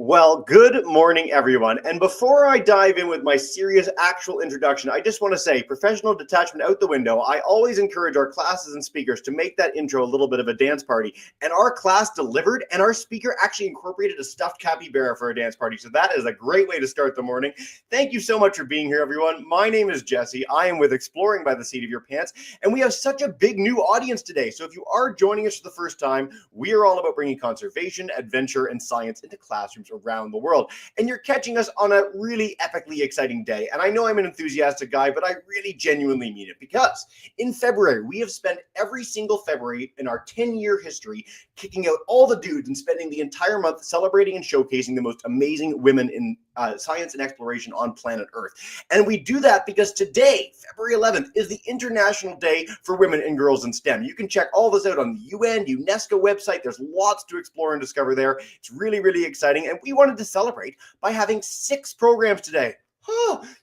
Well, good morning, everyone. And before I dive in with my serious actual introduction, I just want to say, professional detachment out the window, I always encourage our classes and speakers to make that intro a little bit of a dance party. And our class delivered, and our speaker actually incorporated a stuffed capybara for a dance party. So that is a great way to start the morning. Thank you so much for being here, everyone. My name is Jesse. I am with Exploring by the Seat of Your Pants, and we have such a big new audience today. So if you are joining us for the first time, we are all about bringing conservation, adventure, and science into classrooms around the world. And you're catching us on a really epically exciting day. And I know I'm an enthusiastic guy, but I really genuinely mean it, because in February, we have spent every single February in our 10-year history kicking out all the dudes and spending the entire month celebrating and showcasing the most amazing women in science and exploration on planet Earth. And we do that because today, February 11th, is the International Day for Women and Girls in STEM. You can check all this out on the UN, UNESCO website. There's lots to explore and discover there. It's really, really exciting. And we wanted to celebrate by having 6 programs today.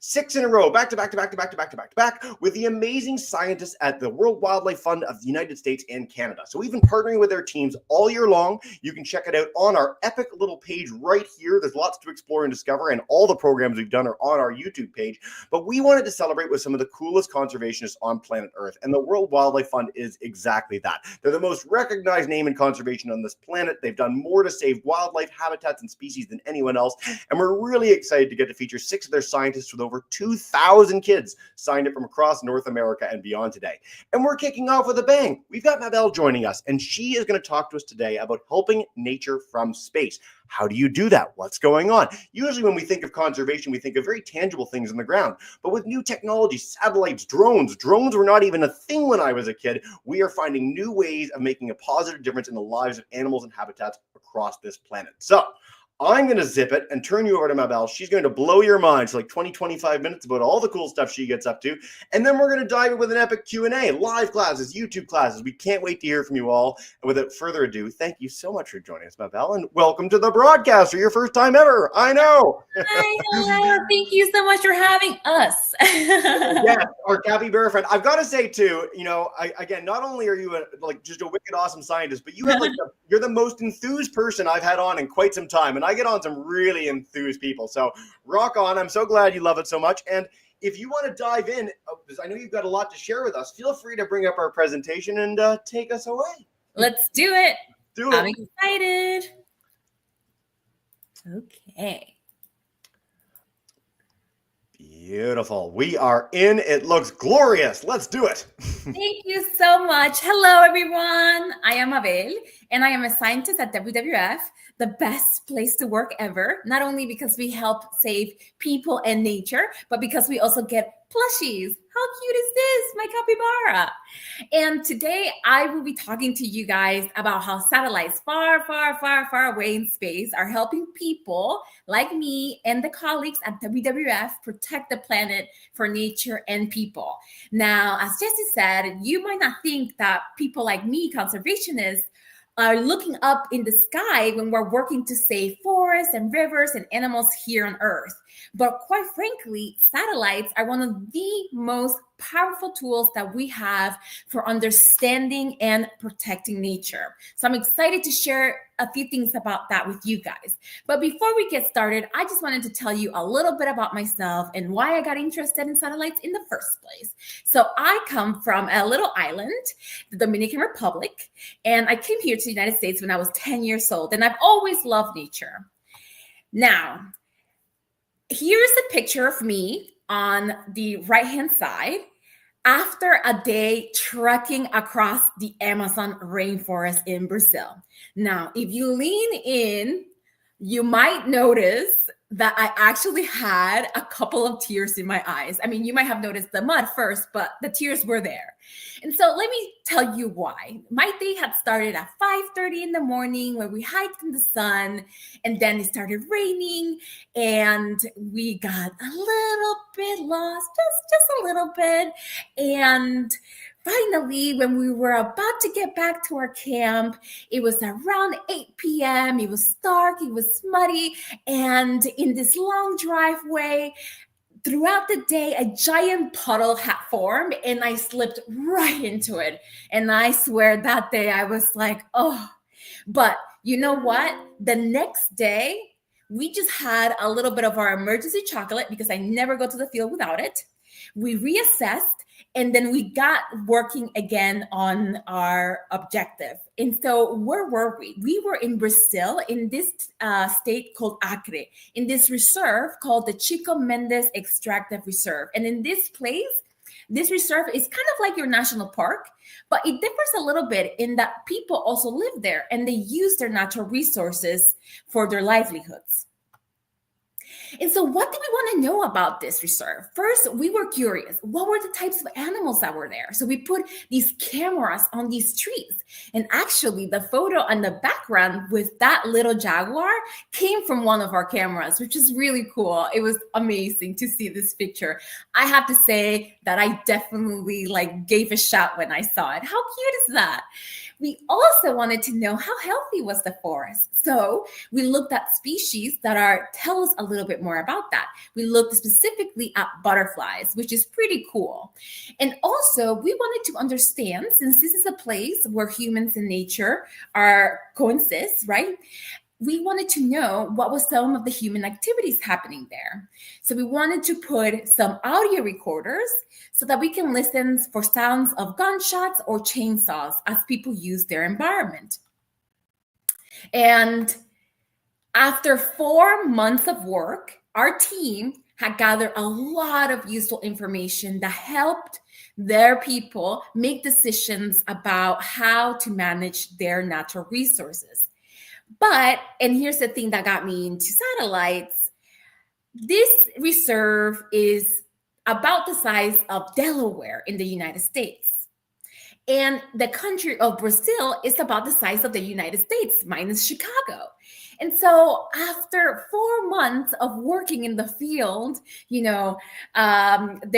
6 in a row, back to back, with the amazing scientists at the World Wildlife Fund of the United States and Canada. So we've been partnering with their teams all year long. You can check it out on our epic little page right here. There's lots to explore and discover, and all the programs we've done are on our YouTube page. But we wanted to celebrate with some of the coolest conservationists on planet Earth, and the World Wildlife Fund is exactly that. They're the most recognized name in conservation on this planet. They've done more to save wildlife, habitats, and species than anyone else, and we're really excited to get to feature 6 of their scientists with over 2,000 kids signed up from across North America and beyond today. And we're kicking off with a bang. We've got Mabel joining us, and she is going to talk to us today about helping nature from space. How do you do that? What's going on? Usually when we think of conservation, we think of very tangible things on the ground. But with new technology, satellites, drones were not even a thing when I was a kid. We are finding new ways of making a positive difference in the lives of animals and habitats across this planet. So I'm going to zip it and turn you over to Mabel. She's going to blow your mind for like 20, 25 minutes about all the cool stuff she gets up to. And then we're going to dive in with an epic Q&A, live classes, YouTube classes. We can't wait to hear from you all. And without further ado, thank you so much for joining us, Mabel, and welcome to the broadcast for your first time ever. I know. Hi, hello. Thank you so much for having us. Yeah, our capybara friend. I've got to say too, again, not only are you just a wicked awesome scientist, but you have you're the most enthused person I've had on in quite some time. And I get on some really enthused people. So rock on. I'm so glad you love it so much. And if you want to dive in, because I know you've got a lot to share with us, feel free to bring up our presentation and take us away. Let's do it. I'm excited. Okay. Beautiful. We are in. It looks glorious. Let's do it. Thank you so much. Hello, everyone. I am Mabel, and I am a scientist at WWF, the best place to work ever, not only because we help save people and nature, but because we also get plushies. How cute is this? My capybara. And today I will be talking to you guys about how satellites far, far, far, far away in space are helping people like me and the colleagues at WWF protect the planet for nature and people. Now, as Jesse said, you might not think that people like me, conservationists, are looking up in the sky when we're working to save forests and rivers and animals here on Earth. But quite frankly, satellites are one of the most powerful tools that we have for understanding and protecting nature. So I'm excited to share a few things about that with you guys. But before we get started, I just wanted to tell you a little bit about myself and why I got interested in satellites in the first place. So I come from a little island, the Dominican Republic, and I came here to the United States when I was 10 years old, and I've always loved nature. Now, here's a picture of me on the right-hand side after a day trekking across the Amazon rainforest in Brazil. Now, if you lean in, you might notice that I actually had a couple of tears in my eyes. I mean, you might have noticed the mud first, but the tears were there. And so let me tell you why. My day had started at 5:30 in the morning where we hiked in the sun, and then it started raining and we got a little bit lost, just a little bit. And finally, when we were about to get back to our camp, it was around 8 p.m. It was dark, it was muddy, and in this long driveway, throughout the day, a giant puddle had formed, and I slipped right into it. And I swear that day I was like, oh. But you know what? The next day, We just had a little bit of our emergency chocolate because I never go to the field without it. We reassessed, and then we got working again on our objective. And so where were we? We were in Brazil, in this state called Acre, in this reserve called the Chico Mendes Extractive Reserve. And in this place, this reserve is kind of like your national park, but it differs a little bit in that people also live there and they use their natural resources for their livelihoods. And so what did we want to know about this reserve? First, we were curious. What were the types of animals that were there? So we put these cameras on these trees. And actually, the photo on the background with that little jaguar came from one of our cameras, which is really cool. It was amazing to see this picture. I have to say that I definitely gave a shout when I saw it. How cute is that? We also wanted to know how healthy was the forest. So we looked at species that tell us a little bit more about that. We looked specifically at butterflies, which is pretty cool. And also we wanted to understand, since this is a place where humans and nature coexist, right? We wanted to know what was some of the human activities happening there. So we wanted to put some audio recorders so that we can listen for sounds of gunshots or chainsaws as people use their environment. And after 4 months of work, our team had gathered a lot of useful information that helped their people make decisions about how to manage their natural resources. But, and here's the thing that got me into satellites, this reserve is about the size of Delaware in the United States. And the country of Brazil is about the size of the United States, minus Chicago. And so after 4 months of working in the field, there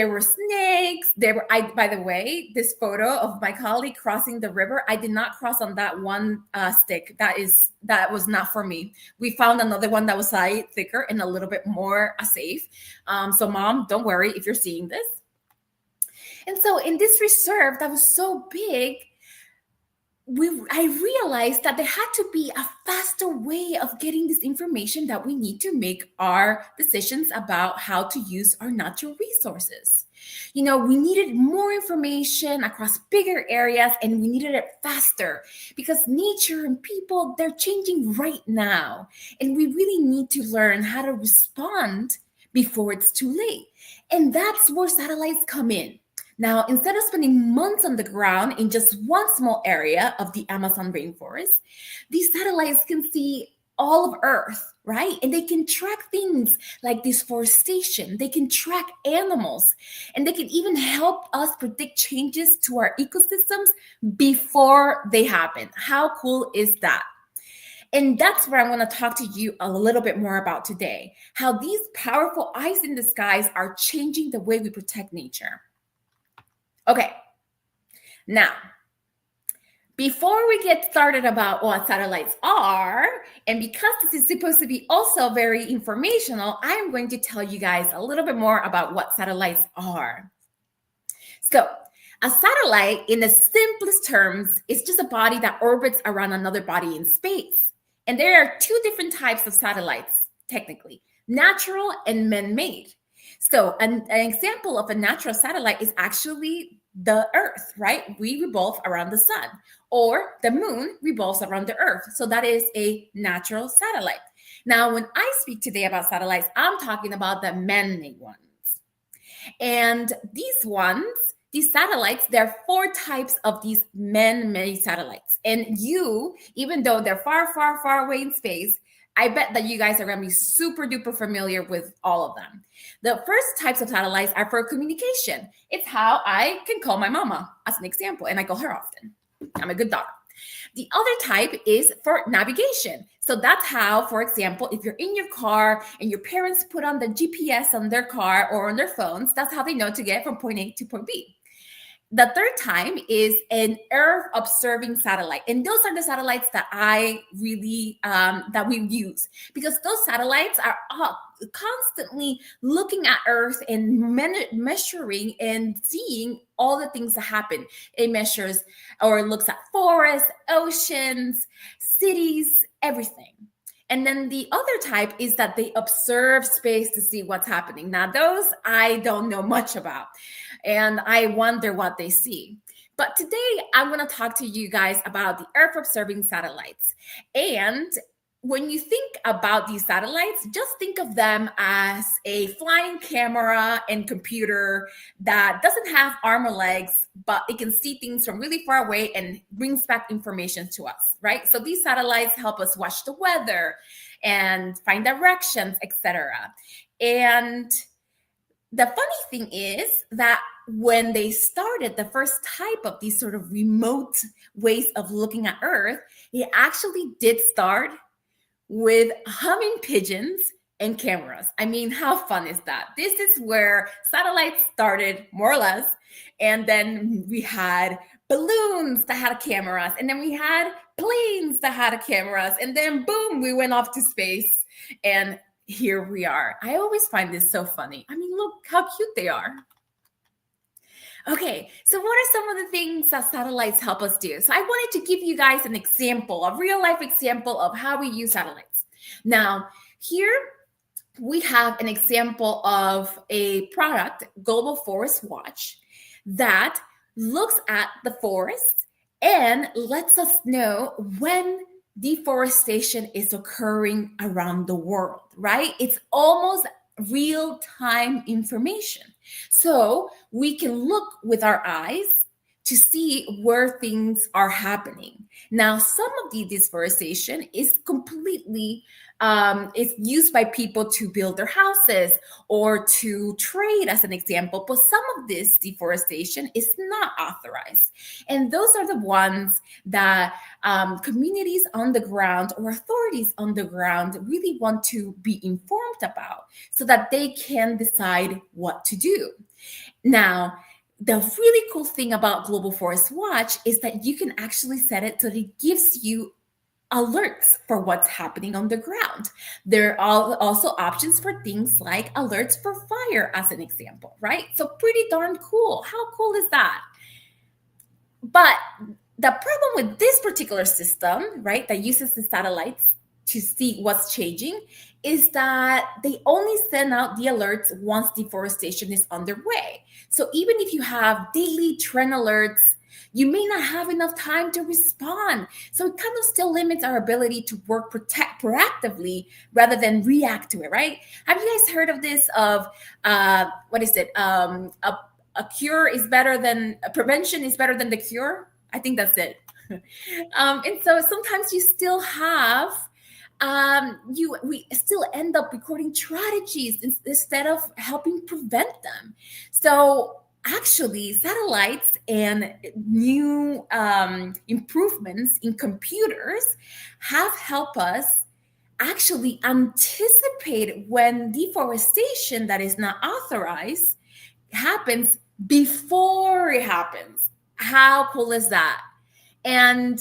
were snakes. By the way, this photo of my colleague crossing the river, I did not cross on that one stick. That was not for me. We found another one that was slightly thicker and a little bit more safe. So Mom, don't worry if you're seeing this. And so in this reserve that was so big, I realized that there had to be a faster way of getting this information that we need to make our decisions about how to use our natural resources. We needed more information across bigger areas, and we needed it faster because nature and people, they're changing right now. And we really need to learn how to respond before it's too late. And that's where satellites come in. Now, instead of spending months on the ground in just one small area of the Amazon rainforest, these satellites can see all of Earth, right? And they can track things like deforestation. They can track animals, and they can even help us predict changes to our ecosystems before they happen. How cool is that? And that's what I'm going to talk to you a little bit more about today, how these powerful eyes in the skies are changing the way we protect nature. Okay, now, before we get started about what satellites are, and because this is supposed to be also very informational, I'm going to tell you guys a little bit more about what satellites are. So, a satellite, in the simplest terms, is just a body that orbits around another body in space. And there are two different types of satellites, technically, natural and man-made. So an example of a natural satellite is actually the Earth, right? We revolve around the sun, or the moon revolves around the Earth. So that is a natural satellite. Now, when I speak today about satellites, I'm talking about the man-made ones. And these satellites, there are 4 types of these man-made satellites. And even though they're far, far, far away in space, I bet that you guys are going to be super duper familiar with all of them. The first types of satellites are for communication. It's how I can call my mama, as an example, and I call her often. I'm a good daughter. The other type is for navigation. So that's how, for example, if you're in your car and your parents put on the GPS on their car or on their phones, that's how they know to get from point A to point B. The third type is an Earth observing satellite. And those are the satellites that that we use, because those satellites are up constantly looking at Earth and measuring and seeing all the things that happen. It measures or looks at forests, oceans, cities, everything. And then the other type is that they observe space to see what's happening. Now, those I don't know much about, and I wonder what they see. But today, I'm going to talk to you guys about the Earth observing satellites. And when you think about these satellites, just think of them as a flying camera and computer that doesn't have arm or legs, but it can see things from really far away and brings back information to us, right? So these satellites help us watch the weather and find directions, etc. And the funny thing is that when they started the first type of these sort of remote ways of looking at Earth, it actually did start with humming pigeons and cameras. I mean, how fun is that? This is where satellites started, more or less. And then we had balloons that had cameras. And then we had planes that had cameras. And then boom, we went off to space. And here we are. I always find this so funny. I mean, look how cute they are. Okay, so what are some of the things that satellites help us do? So I wanted to give you guys an example, a real life example of how we use satellites. Now, here we have an example of a product, Global Forest Watch, that looks at the forest and lets us know when deforestation is occurring around the world, right? It's almost real-time information. So we can look with our eyes to see where things are happening. Now, some of the deforestation is completely it's used by people to build their houses or to trade, as an example, but some of this deforestation is not authorized. And those are the ones that communities on the ground or authorities on the ground really want to be informed about so that they can decide what to do. Now, the really cool thing about Global Forest Watch is that you can actually set it so that it gives you alerts for what's happening on the ground. There are also options for things like alerts for fire, as an example, right? So pretty darn cool. How cool is that? But the problem with this particular system, right, that uses the satellites to see what's changing is that they only send out the alerts once deforestation is underway. So even if you have daily trend alerts, you may not have enough time to respond. So it kind of still limits our ability to work proactively rather than react to it, right? Have you guys heard of this of, what is it? A cure is better than, prevention is better than the cure? I think that's it. And so sometimes you still have, we still end up recording strategies instead of helping prevent them. So actually, satellites and new improvements in computers have helped us actually anticipate when deforestation that is not authorized happens before it happens. How cool is that? And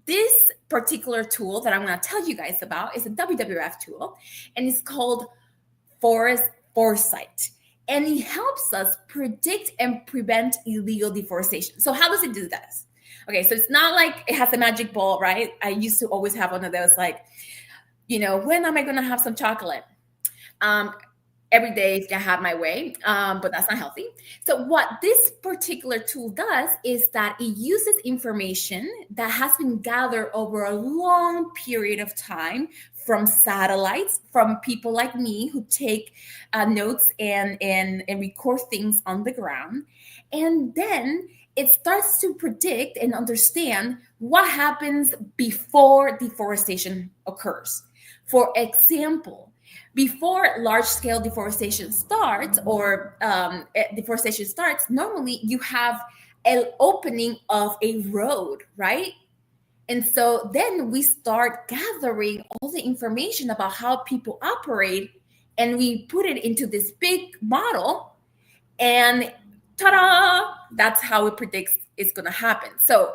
this particular tool that I'm going to tell you guys about is a WWF tool, and it's called Forest Foresight. And it helps us predict and prevent illegal deforestation. So how does it do this? Okay, so it's not like it has a magic ball, right? I used to always have one of those, like, you know, when am I going to have some chocolate? Every day if I have my way, but that's not healthy. So what this particular tool does is that it uses information that has been gathered over a long period of time from satellites, from people like me who take notes and record things on the ground. And then it starts to predict and understand what happens before deforestation occurs. For example, before large-scale deforestation starts or deforestation starts, normally you have an opening of a road, right? And so then we start gathering all the information about how people operate, and we put it into this big model, and ta-da, that's how it predicts it's going to happen. So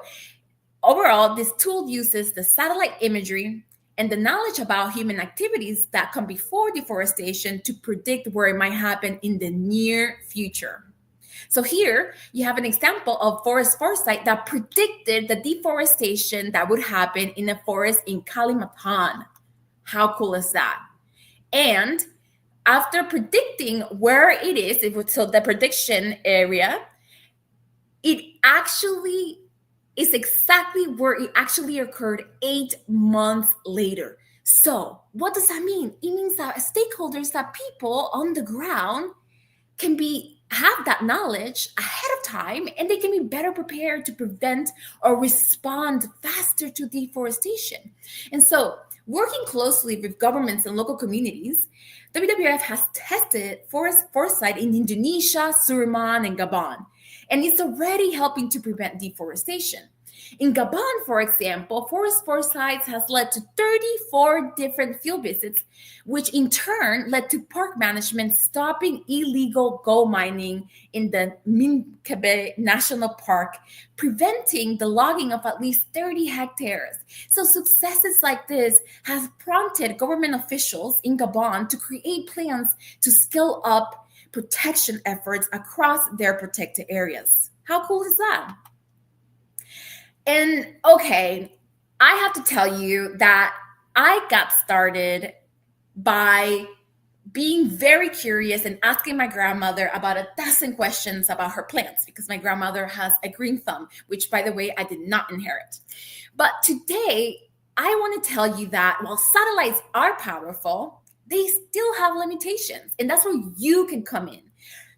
overall, this tool uses the satellite imagery and the knowledge about human activities that come before deforestation to predict where it might happen in the near future. So here you have an example of Forest Foresight that predicted the deforestation that would happen in a forest in Kalimantan. How cool is that? And after predicting where it is, so the prediction area, it actually is exactly where it actually occurred 8 months later. So what does that mean? It means that stakeholders, that people on the ground can have that knowledge ahead of time, and they can be better prepared to prevent or respond faster to deforestation. And so, working closely with governments and local communities, WWF has tested forest foresight in Indonesia, Suriname, and Gabon, and it's already helping to prevent deforestation. In Gabon, for example, forest foresight has led to 34 different field visits, which in turn led to park management stopping illegal gold mining in the Minkabe National Park, preventing the logging of at least 30 hectares. So successes like this have prompted government officials in Gabon to create plans to scale up protection efforts across their protected areas. How cool is that? And okay, I have to tell you that I got started by being very curious and asking my grandmother about a dozen questions about her plants, because my grandmother has a green thumb, which, by the way, I did not inherit. But today, I want to tell you that while satellites are powerful, they still have limitations. And that's where you can come in.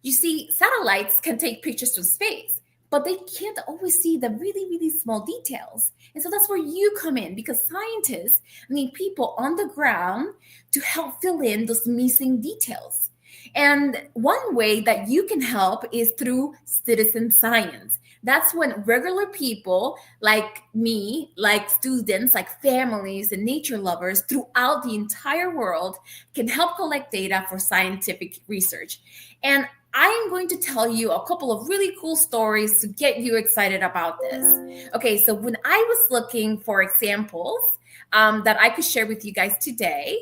You see, satellites can take pictures from space, but they can't always see the really, really small details. And so that's where you come in, because scientists need people on the ground to help fill in those missing details. And one way that you can help is through citizen science. That's when regular people like me, like students, like families and nature lovers throughout the entire world can help collect data for scientific research. And I am going to tell you a couple of really cool stories to get you excited about this. Okay, so when I was looking for examples that I could share with you guys today,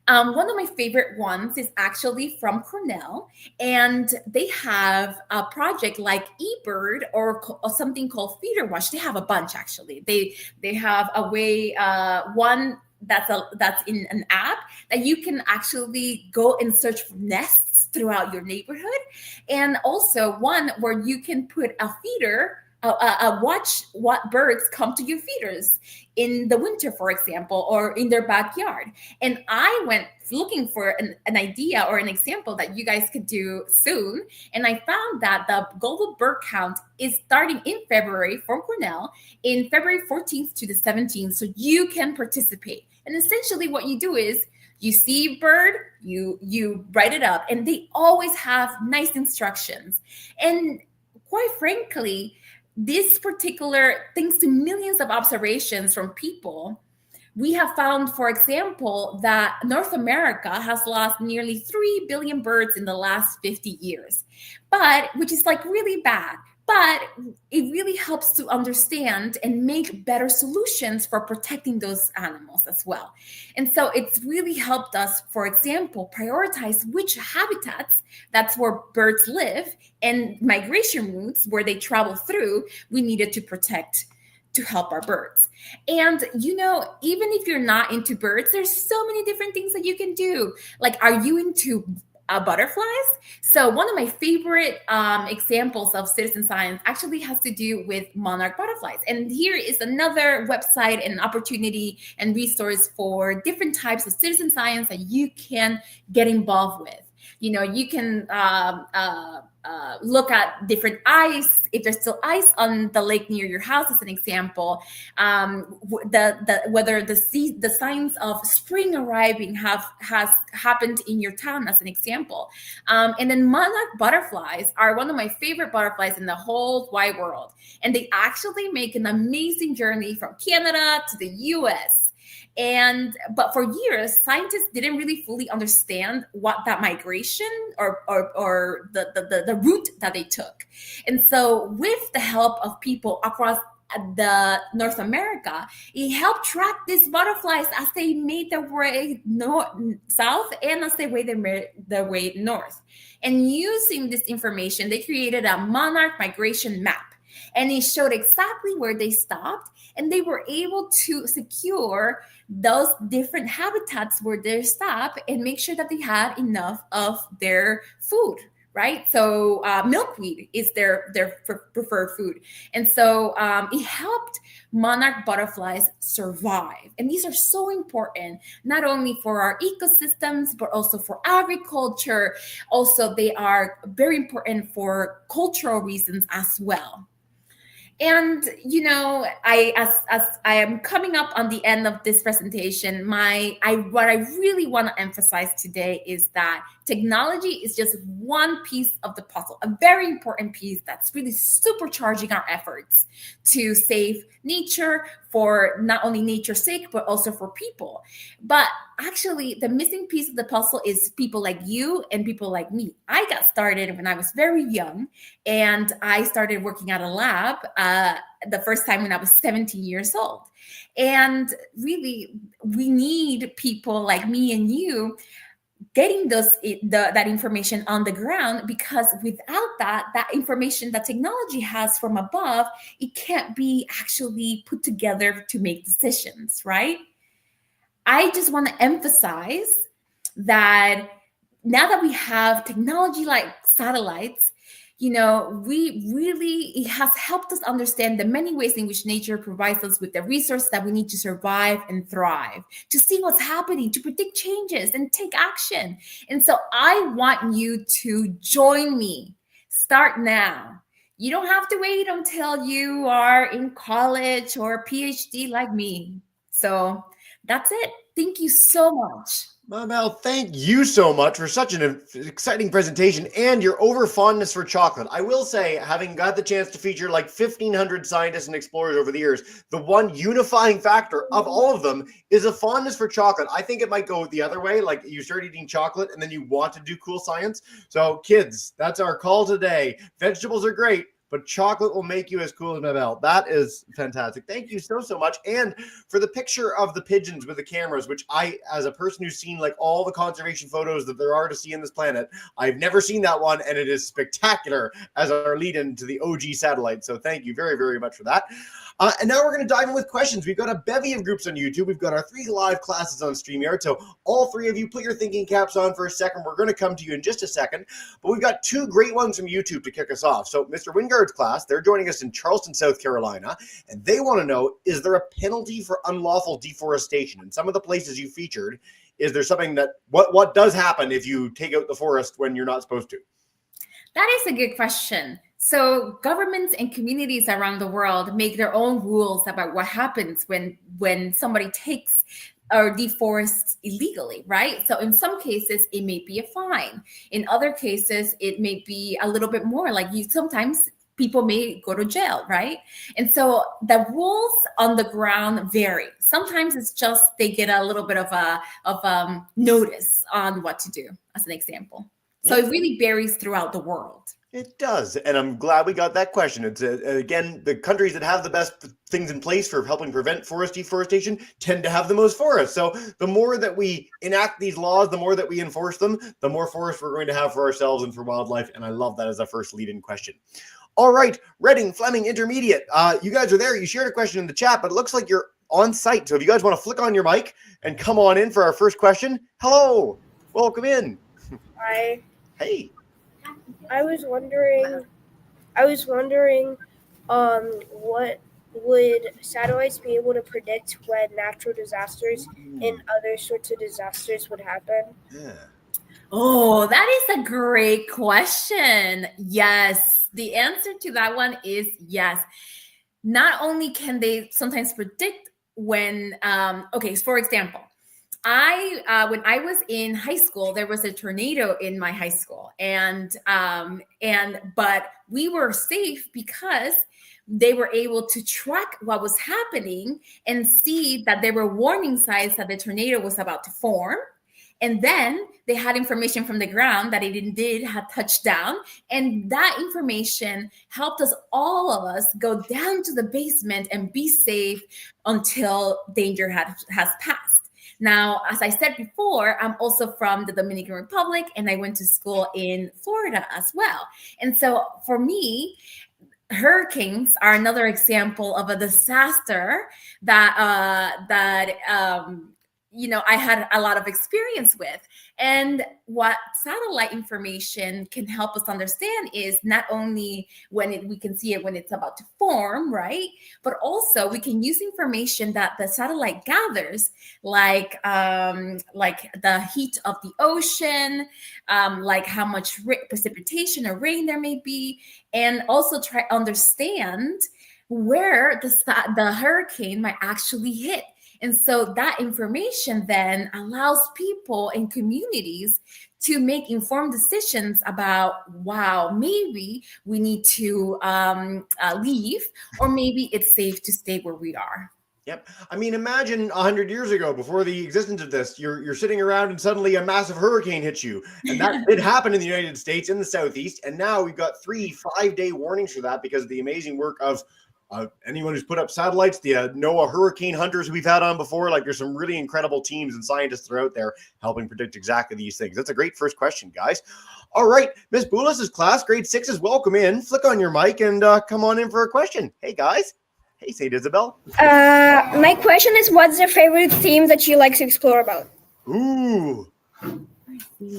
one of my favorite ones is actually from Cornell, and they have a project like eBird or something called Feeder Watch. They have a bunch, actually. They have a way, one that's in an app that you can actually go and search for nests throughout your neighborhood, and also one where you can put a feeder, watch what birds come to your feeders in the winter, for example, or in their backyard. And I went looking for an idea or an example that you guys could do soon. And I found that the global bird count is starting in February from Cornell, in February 14th to the 17th. So you can participate. And essentially what you do is you see a bird, you write it up, and they always have nice instructions. And quite frankly, this particular, thanks to millions of observations from people, we have found, for example, that North America has lost nearly 3 billion birds in the last 50 years, which is like really bad. But it really helps to understand and make better solutions for protecting those animals as well. And so it's really helped us, for example, prioritize which habitats, that's where birds live, and migration routes where they travel through, we needed to protect to help our birds. And, even if you're not into birds, there's so many different things that you can do. Like, are you into butterflies? So one of my favorite examples of citizen science actually has to do with monarch butterflies. And here is another website and opportunity and resource for different types of citizen science that you can get involved with. You can look at different ice, if there's still ice on the lake near your house, as an example. Whether the signs of spring arriving has happened in your town, as an example. And then monarch butterflies are one of my favorite butterflies in the whole wide world, and they actually make an amazing journey from Canada to the U.S. But for years, scientists didn't really fully understand what that migration or the route that they took. And so with the help of people across the North America, it helped track these butterflies as they made their way south and as they made their way north. And using this information, they created a monarch migration map. And it showed exactly where they stopped, and they were able to secure those different habitats where they stop and make sure that they had enough of their food, right? So milkweed is their preferred food. And so it helped monarch butterflies survive. And these are so important, not only for our ecosystems, but also for agriculture. Also, they are very important for cultural reasons as well. And as I am coming up on the end of this presentation, what I really want to emphasize today is that technology is just one piece of the puzzle, a very important piece that's really supercharging our efforts to save nature, for not only nature's sake, but also for people. But actually, the missing piece of the puzzle is people like you and people like me. I got started when I was very young, and I started working at a lab the first time when I was 17 years old. And really, we need people like me and you getting that information on the ground, because without that information that technology has from above, it can't be actually put together to make decisions, right? I just want to emphasize that now that we have technology like satellites, it has helped us understand the many ways in which nature provides us with the resources that we need to survive and thrive, to see what's happening, to predict changes and take action. And so I want you to join me. Start now. You don't have to wait until you are in college or a PhD like me. So that's it. Thank you so much. Mabel, thank you so much for such an exciting presentation and your over fondness for chocolate. I will say, having got the chance to feature like 1,500 scientists and explorers over the years, the one unifying factor of all of them is a fondness for chocolate. I think it might go the other way, like you start eating chocolate and then you want to do cool science. So kids, that's our call today. Vegetables are great, but chocolate will make you as cool as Mabel. That is fantastic. Thank you so much. And for the picture of the pigeons with the cameras, which I, as a person who's seen like all the conservation photos that there are to see in this planet, I've never seen that one, and it is spectacular as our lead in to the OG satellite. So thank you very much for that. And now we're going to dive in with questions. We've got a bevy of groups on YouTube. We've got our 3 live classes on StreamYard. So all 3 of you, put your thinking caps on for a second. We're going to come to you in just a second. But we've got 2 great ones from YouTube to kick us off. So Mr. Wingard's class, they're joining us in Charleston, South Carolina. And they want to know, is there a penalty for unlawful deforestation? In some of the places you featured, is there something that, what does happen if you take out the forest when you're not supposed to? That is a good question. So governments and communities around the world make their own rules about what happens when somebody takes or deforests illegally, right? So in some cases, it may be a fine. In other cases, it may be a little bit more, like sometimes people may go to jail, right? And so the rules on the ground vary. Sometimes it's just they get a little bit of notice on what to do, as an example. So it really varies throughout the world. It does, and I'm glad we got that question. It's again, the countries that have the best things in place for helping prevent forest deforestation tend to have the most forests. So the more that we enact these laws, the more that we enforce them, the more forest we're going to have for ourselves and for wildlife. And I love that as a first lead-in question. All right, Reading, Fleming, Intermediate. You guys are there. You shared a question in the chat, but it looks like you're on site. So if you guys want to flick on your mic and come on in for our first question. Hello, welcome in. Hi. Hey. I was wondering, what would satellites be able to predict when natural disasters and other sorts of disasters would happen? Yeah. Oh, that is a great question. Yes, the answer to that one is yes. Not only can they sometimes predict when, for example, when I was in high school, there was a tornado in my high school, but we were safe because they were able to track what was happening and see that there were warning signs that the tornado was about to form. And then they had information from the ground that it indeed had touched down. And that information helped all of us go down to the basement and be safe until danger has passed. Now, as I said before, I'm also from the Dominican Republic, and I went to school in Florida as well. And so for me, hurricanes are another example of a disaster that I had a lot of experience with. And what satellite information can help us understand is not only we can see it when it's about to form, right? But also we can use information that the satellite gathers, like the heat of the ocean, like how much precipitation or rain there may be, and also try to understand where the hurricane might actually hit. And so that information then allows people and communities to make informed decisions about, wow, maybe we need to leave, or maybe it's safe to stay where we are. Yep. I mean, imagine 100 years ago, before the existence of this, you're sitting around and suddenly a massive hurricane hits you. And that did happen in the United States, in the Southeast. And now we've got 3-5-day warnings for that because of the amazing work of anyone who's put up satellites, the NOAA hurricane hunters we've had on before. Like, there's some really incredible teams and scientists that are out there helping predict exactly these things. That's a great first question, guys. All right, Miss Boulis's class, grade 6s, welcome in. Flick on your mic and come on in for a question. Hey, guys. Hey, St. Isabel. My question is, what's your favorite theme that you like to explore about? Ooh.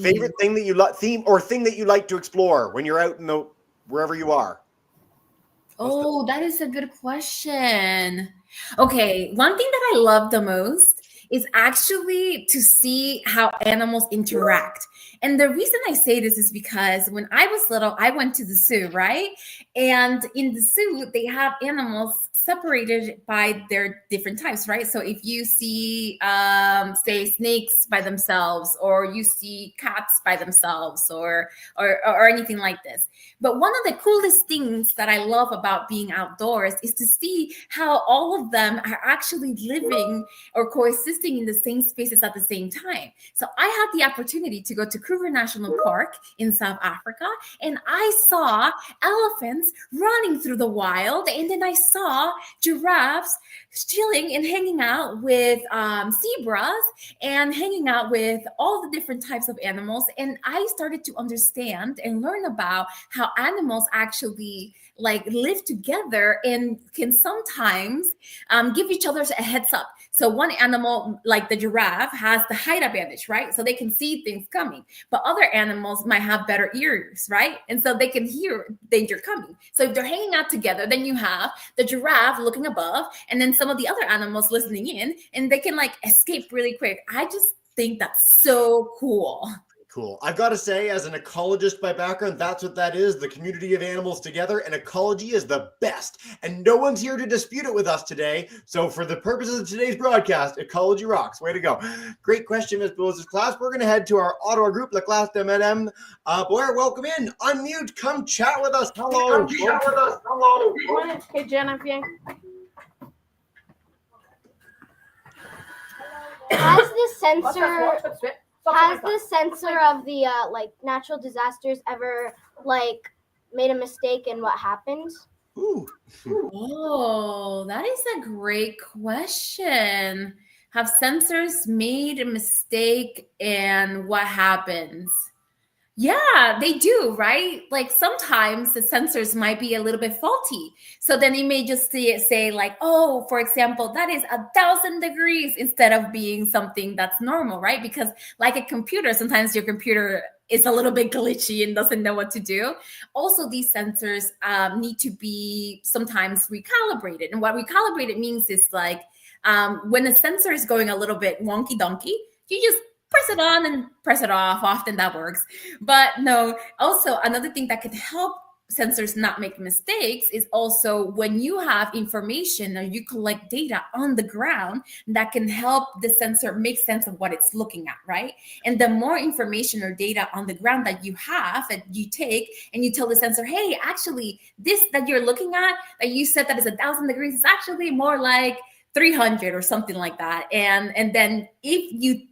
Favorite thing that you like, theme or thing that you like to explore when you're out in the wherever you are? Oh, that is a good question. Okay, one thing that I love the most is actually to see how animals interact. And the reason I say this is because when I was little, I went to the zoo, right? And in the zoo, they have animals separated by their different types, right? So if you see, say, snakes by themselves, or you see cats by themselves, or anything like this. But one of the coolest things that I love about being outdoors is to see how all of them are actually living or coexisting in the same spaces at the same time. So I had the opportunity to go to Kruger National Park in South Africa, and I saw elephants running through the wild, and then I saw giraffes chilling and hanging out with zebras and hanging out with all the different types of animals. And I started to understand and learn about how animals actually live together and can sometimes give each other a heads up. So one animal, like the giraffe, has the height advantage, right? So they can see things coming. But other animals might have better ears, right? And so they can hear danger coming. So if they're hanging out together, then you have the giraffe looking above, and then some of the other animals listening in, and they can escape really quick. I just think that's so cool. Cool. I've got to say, as an ecologist by background, that's what that is, the community of animals together, and ecology is the best. And no one's here to dispute it with us today. So for the purposes of today's broadcast, ecology rocks. Way to go. Great question, Ms. Boulis's class. We're going to head to our Ottawa group, La Classe de Madame. Blair, welcome in. Unmute. Come chat with us. Hello. Hello. Hey, Jenna. Has the censor of the natural disasters ever made a mistake, and what happened? Ooh. Oh, that is a great question. Have sensors made a mistake, and what happens? Yeah, they do, right? Sometimes the sensors might be a little bit faulty. So then you may just say oh, for example, that is 1,000 degrees instead of being something that's normal, right? Because like a computer, sometimes your computer is a little bit glitchy and doesn't know what to do. Also, these sensors need to be sometimes recalibrated. And what recalibrated means is when a sensor is going a little bit wonky donkey, you just press it on and press it off. Often that works. But no, also another thing that could help sensors not make mistakes is also when you have information or you collect data on the ground that can help the sensor make sense of what it's looking at, right? And the more information or data on the ground that you have, that you take and you tell the sensor, hey, actually, this that you're looking at, that you said that is 1,000 degrees, is actually more like 300 or something like that. And then if you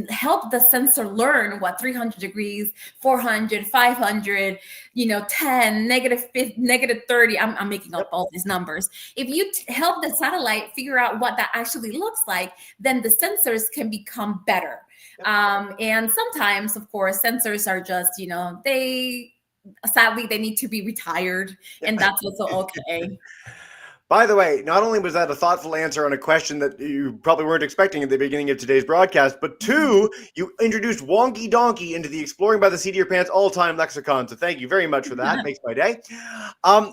help the sensor learn what 300 degrees, 400, 500, 10, negative 30, I'm making up all these numbers. If you help the satellite figure out what that actually looks like, then the sensors can become better. And sometimes, of course, sensors are just, sadly they need to be retired, and that's also okay. By the way, not only was that a thoughtful answer on a question that you probably weren't expecting at the beginning of today's broadcast, but two, you introduced Wonky Donkey into the Exploring by the Seat of Your Pants all-time lexicon. So thank you very much for that. Makes my day.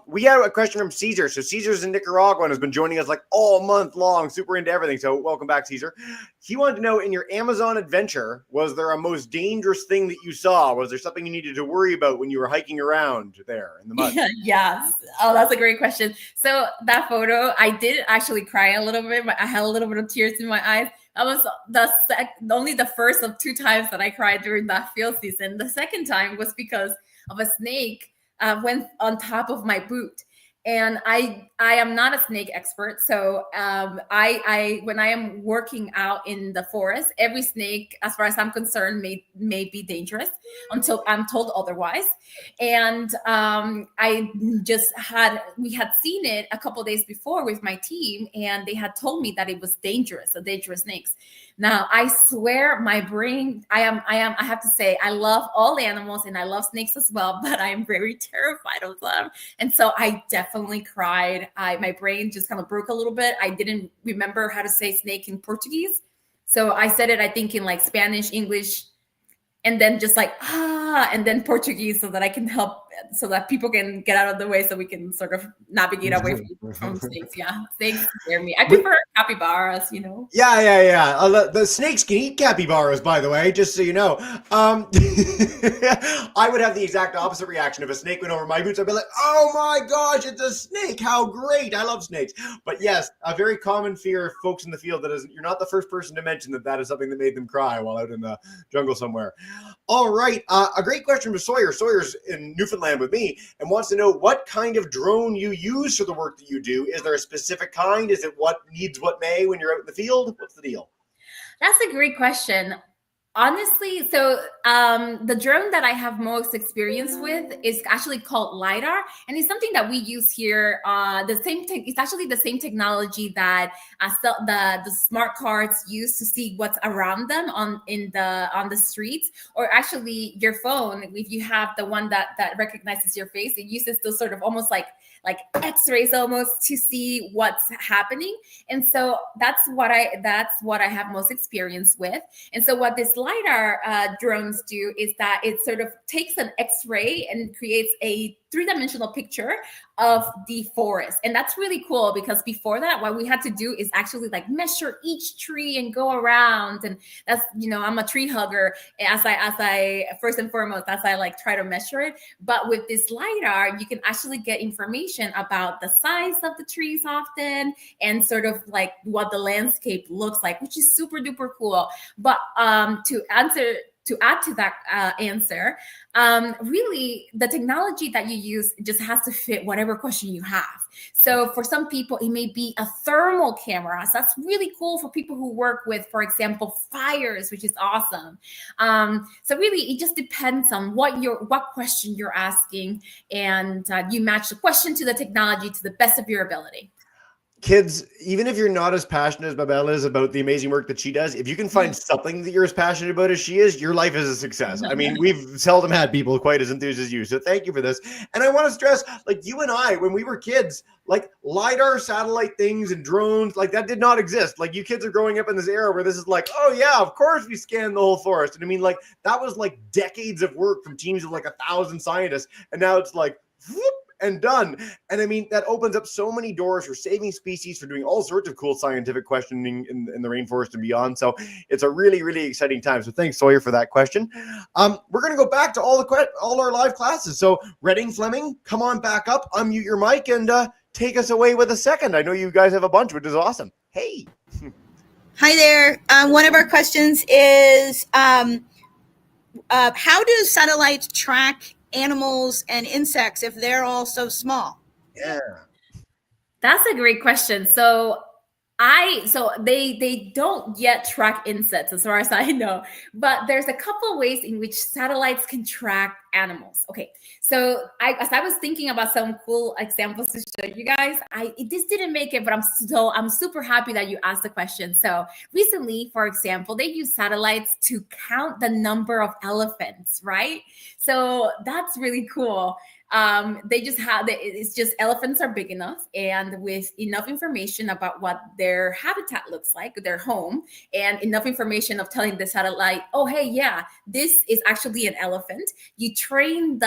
We have a question from Caesar. So Caesar's in Nicaragua and has been joining us like all month long, super into everything. So welcome back, Caesar. He wanted to know, in your Amazon adventure, was there a most dangerous thing that you saw? Was there something you needed to worry about when you were hiking around there in the mud? Yes. Oh, that's a great question. So that photo, I did actually cry a little bit. I had a little bit of tears in my eyes. That was only the first of 2 times that I cried during that field season. The second time was because of a snake went on top of my boot. And I am not a snake expert, so I when I am working out in the forest, every snake, as far as I'm concerned, may be dangerous until I'm told otherwise. And we had seen it a couple of days before with my team, and they had told me that it was dangerous snakes. Now, I swear my brain, I have to say, I love all animals and I love snakes as well, but I am very terrified of them. And so I definitely cried. My brain just kind of broke a little bit. I didn't remember how to say snake in Portuguese. So I said it, I think, in like Spanish, English, and then just like, and then Portuguese, so that I can help, so that people can get out of the way, so we can sort of navigate away from snakes. Yeah, snakes scare me. I prefer capybaras, you know. Yeah. The snakes can eat capybaras, by the way, just so you know. I would have the exact opposite reaction. If a snake went over my boots, I'd be like, oh my gosh, it's a snake. How great. I love snakes. But yes, a very common fear of folks in the field you're not the first person to mention that is something that made them cry while out in the jungle somewhere. All right. A great question from Sawyer. Sawyer's in Newfoundland with me and wants to know what kind of drone you use for the work that you do. Is there a specific kind? Is it what needs what may when you're out in the field? What's the deal? That's a great question. Honestly, so the drone that I have most experience with is actually called LiDAR, and it's something that we use here. It's actually the same technology that the smart cards use to see what's around them on the streets, or actually your phone. If you have the one that recognizes your face, it uses those sort of almost like X-rays almost to see what's happening. And so that's what I have most experience with. And so what this LiDAR drones do is that it sort of takes an X-ray and creates a 3-dimensional picture of the forest. And that's really cool, because before that, what we had to do is actually like measure each tree and go around. And that's, I'm a tree hugger as I first and foremost, as I like try to measure it. But with this LiDAR, you can actually get information about the size of the trees often, and sort of like what the landscape looks like, which is super duper cool. But to add to that answer, really the technology that you use just has to fit whatever question you have. So for some people, it may be a thermal camera. So that's really cool for people who work with, for example, fires, which is awesome. So really, it just depends on what question you're asking, and you match the question to the technology to the best of your ability. Kids, even if you're not as passionate as Mabel is about the amazing work that she does, if you can find something that you're as passionate about as she is, your life is a success. I mean, we've seldom had people quite as enthused as you. So thank you for this. And I want to stress, like you and I, when we were kids, like LiDAR satellite things and drones, like that did not exist. Like you kids are growing up in this era where this is like, oh yeah, of course we scan the whole forest. And I mean, like that was like decades of work from teams of like 1,000 scientists. And now it's like, whoop, and done. And I mean, that opens up so many doors for saving species, for doing all sorts of cool scientific questioning in the rainforest and beyond. So it's a really, really exciting time. So thanks, Sawyer, for that question. We're going to go back to all our live classes. So Redding, Fleming, come on back up, unmute your mic, and take us away with a second. I know you guys have a bunch, which is awesome. Hey. Hi there. One of our questions is, how do satellites track animals and insects if they're all so small? Yeah. That's a great question. So So they don't yet track insects as far as I know, but there's a couple of ways in which satellites can track animals. Okay, so as I was thinking about some cool examples to show you guys, this didn't make it, but I'm super happy that you asked the question. So recently, for example, they use satellites to count the number of elephants, right? So that's really cool. They just have it's just elephants are big enough, and with enough information about what their habitat looks like, their home, and enough information of telling the satellite, oh hey, yeah, this is actually an elephant. You train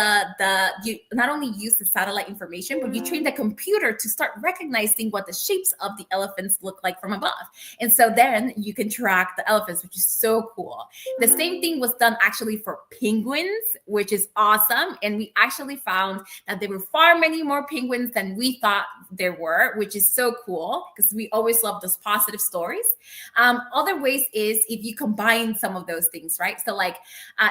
you not only use the satellite information, but you train the computer to start recognizing what the shapes of the elephants look like from above, and so then you can track the elephants, which is so cool. The same thing was done actually for penguins, which is awesome, and we actually found that there were far many more penguins than we thought there were, which is so cool because we always love those positive stories. Other ways is if you combine some of those things, right? So like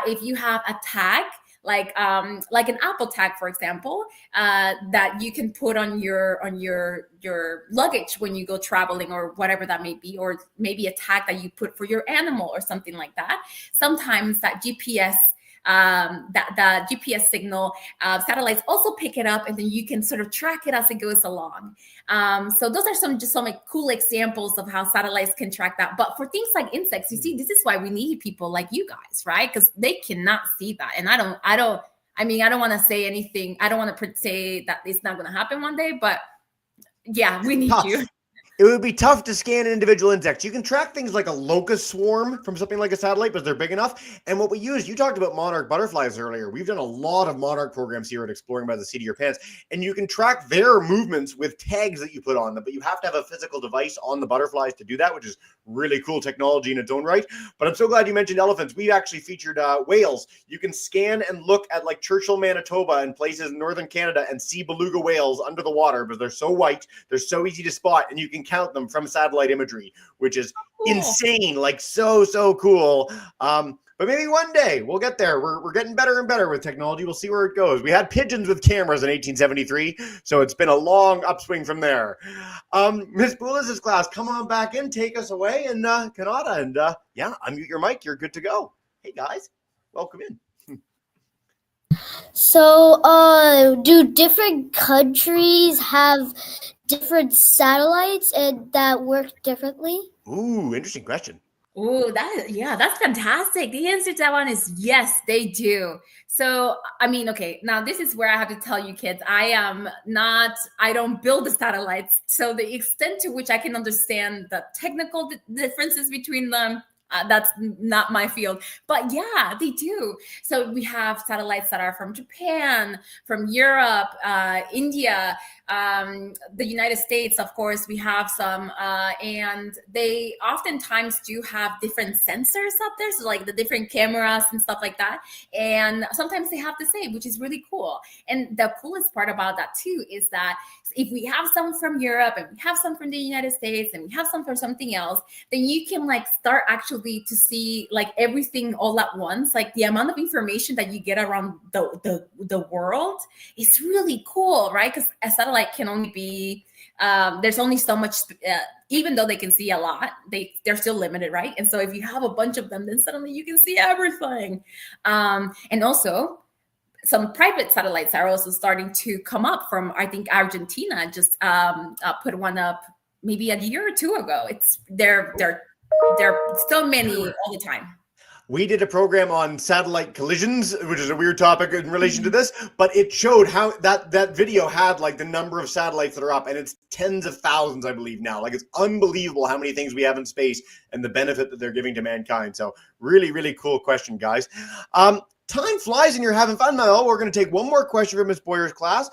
if you have a tag, like an Apple tag, for example, that you can put on your luggage when you go traveling or whatever that may be, or maybe a tag that you put for your animal or something like that. Sometimes that GPS that GPS signal, satellites also pick it up, and then you can sort of track it as it goes along. So those are some like cool examples of how satellites can track that. But for things like insects, you see, this is why we need people like you guys, right? Because they cannot see that. And I don't want to say anything. I don't want to say that it's not going to happen one day, but yeah, we need you. It would be tough to scan an individual insect. You can track things like a locust swarm from something like a satellite, but they're big enough. And what we use, you talked about monarch butterflies earlier. We've done a lot of monarch programs here at Exploring by the Seat of Your Pants, and you can track their movements with tags that you put on them, but you have to have a physical device on the butterflies to do that, which is really cool technology in its own right. But I'm so glad you mentioned elephants. We actually featured whales. You can scan and look at like Churchill, Manitoba and places in northern Canada and see beluga whales under the water because they're so white, they're so easy to spot, and you can count them from satellite imagery, which is insane, like so cool. But maybe one day we'll get there. We're getting better and better with technology. We'll see where it goes. We had pigeons with cameras in 1873, so it's been a long upswing from there. Miss Boulis' class, come on back in, take us away, and Kanata, and yeah, unmute your mic. You're good to go. Hey guys, welcome in. So, do different countries have different satellites and that work differently? Ooh, interesting question. Ooh, that's fantastic. The answer to that one is yes, they do. So, I mean, okay, now this is where I have to tell you kids, I don't build the satellites. So the extent to which I can understand the technical differences between them, that's not my field, but yeah, they do. So we have satellites that are from Japan, from Europe, India, the United States, of course, we have some, and they oftentimes do have different sensors up there. So like the different cameras and stuff like that. And sometimes they have the same, which is really cool. And the coolest part about that too, is that if we have some from Europe and we have some from the United States and we have some from something else, then you can like start actually to see like everything all at once. Like the amount of information that you get around the world is really cool, right? Because a satellite can only be, there's only so much, even though they can see a lot, they're still limited, right? And so if you have a bunch of them, then suddenly you can see everything. And also, some private satellites are also starting to come up from, I think Argentina just put one up maybe a year or two ago. There are so many all the time. We did a program on satellite collisions, which is a weird topic in relation to this, but it showed how that video had like the number of satellites that are up, and it's tens of thousands, I believe now. Like it's unbelievable how many things we have in space and the benefit that they're giving to mankind. So really, really cool question, guys. Time flies and you're having fun, Mabel. We're going to take one more question from Miss Boyer's class,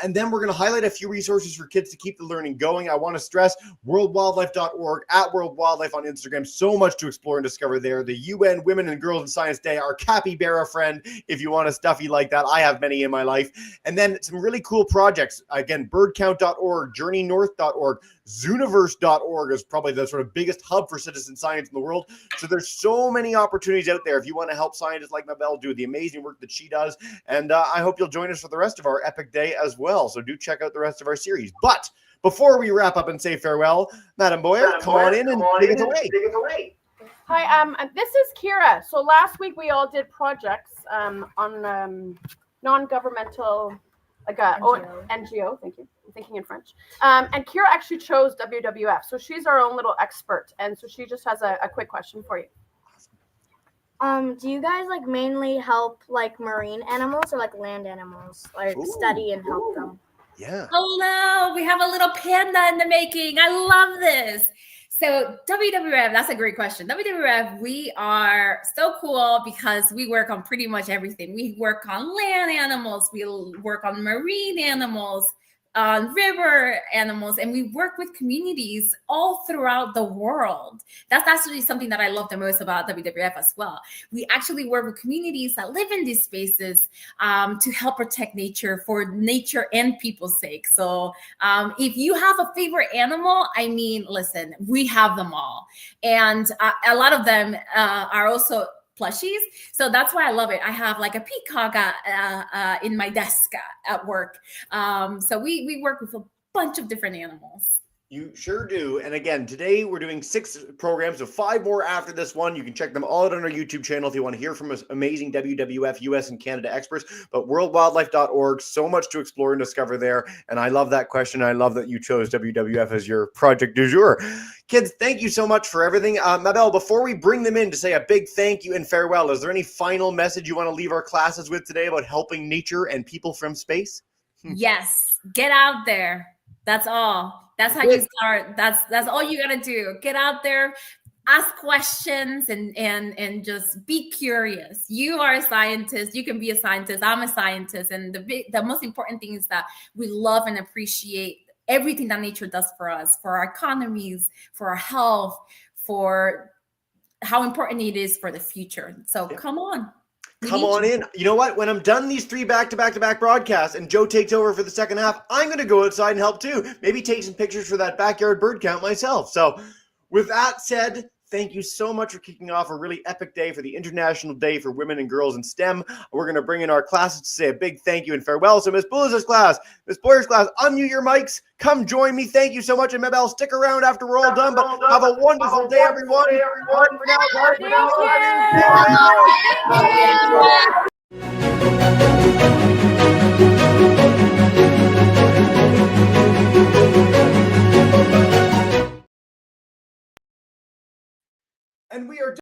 and then we're going to highlight a few resources for kids to keep the learning going. I want to stress worldwildlife.org, at World Wildlife on Instagram. So much to explore and discover there. The UN Women and Girls in Science Day, our capybara friend, if you want a stuffy like that. I have many in my life. And then some really cool projects. Again, birdcount.org, journeynorth.org, zooniverse.org is probably the sort of biggest hub for citizen science in the world. So there's so many opportunities out there if you want to help scientists like Mabel do the amazing work that she does. And I hope you'll join us for the rest of our epic day as well. So do check out the rest of our series. But before we wrap up and say farewell, Madam Boyer, come on in and take us away. Hi, this is Kira. So last week we all did projects on non-governmental, like NGO. Thank you. I'm thinking in French. And Kira actually chose WWF, so she's our own little expert, and so she just has a quick question for you. Do you guys like mainly help like marine animals or like land animals, like study and help them? Yeah. Hello, we have a little panda in the making. I love this. So WWF, that's a great question. WWF, we are so cool because we work on pretty much everything. We work on land animals, we work on marine animals, on river animals, and we work with communities all throughout the world. That's actually something that I love the most about WWF as well. We actually work with communities that live in these spaces to help protect nature for nature and people's sake. So if you have a favorite animal, I mean, listen, we have them all. And a lot of them are also plushies. So that's why I love it. I have like a peacock in my desk at work. So we work with a bunch of different animals. You sure do. And again, today we're doing 6 programs, so 5 more after this one. You can check them all out on our YouTube channel if you want to hear from us amazing WWF-US and Canada experts. But worldwildlife.org, so much to explore and discover there. And I love that question. I love that you chose WWF as your project du jour. Kids, thank you so much for everything. Mabel, before we bring them in to say a big thank you and farewell, is there any final message you want to leave our classes with today about helping nature and people from space? Yes, get out there. That's all. That's how you start. That's all you gotta do. Get out there, ask questions, and just be curious. You are a scientist. You can be a scientist. I'm a scientist. And the most important thing is that we love and appreciate everything that nature does for us, for our economies, for our health, for how important it is for the future. So come on. Come on in. You know what? When I'm done these 3 back-to-back broadcasts and Joe takes over for the second half, I'm going to go outside and help too. Maybe take some pictures for that backyard bird count myself. So with that said, thank you so much for kicking off a really epic day for the International Day for Women and Girls in STEM. We're going to bring in our classes to say a big thank you and farewell. So Miss Boyer's class, Miss Boyer's class, unmute your mics. Come join me. Thank you so much. And Mabel, stick around after we're all done. But have a wonderful day, everyone. Bye for now. Bye for now. And we are